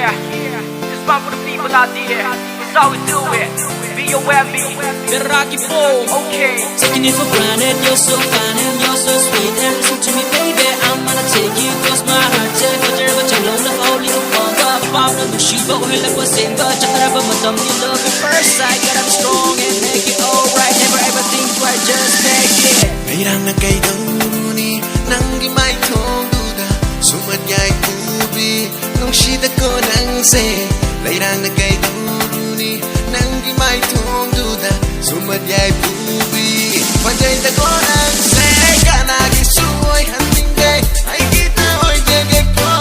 Yeah, this one for the people out there. That's how we do it. B-O-M-B, the Rocky Bowl. Okay. Taking it for granted, you're so fine and you're so sweet. And listen to me, baby, I'm gonna take you cross my heart. Tell you whatever you love, the holy one. About the she but we look what's in, but just never my thumb. You love at first sight, gotta be strong and make it alright. Never ever think twice, just make it. Mayroon na kay Doni nang gimay tong duda sumadyay ubi nung shida ko nang say. Mayroon na kay Doni nang gimay tong duda sumadyay ubi panjay ta ko nang say kana gisuoy hanting day ay kita oy jege ko.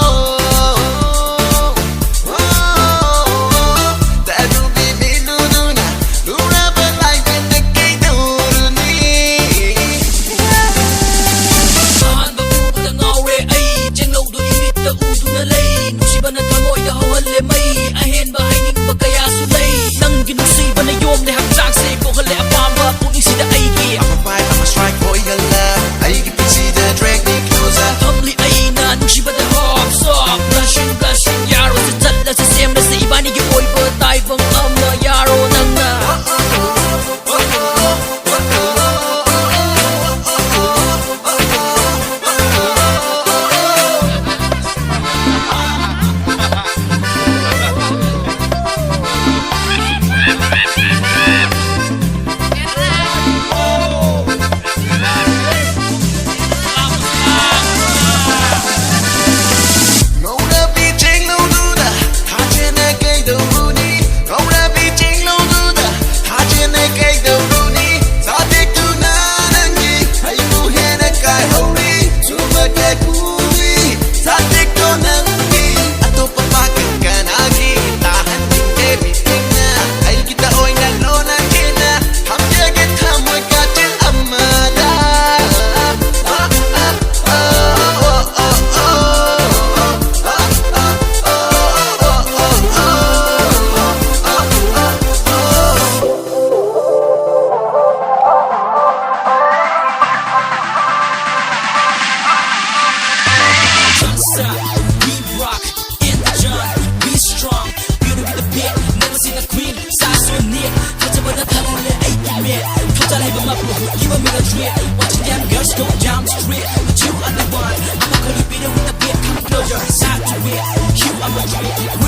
You and me a trip, watching them girls go down the street. But you are the one, I'm a curly beater with a beat. Come closer, side to it. You are my trip.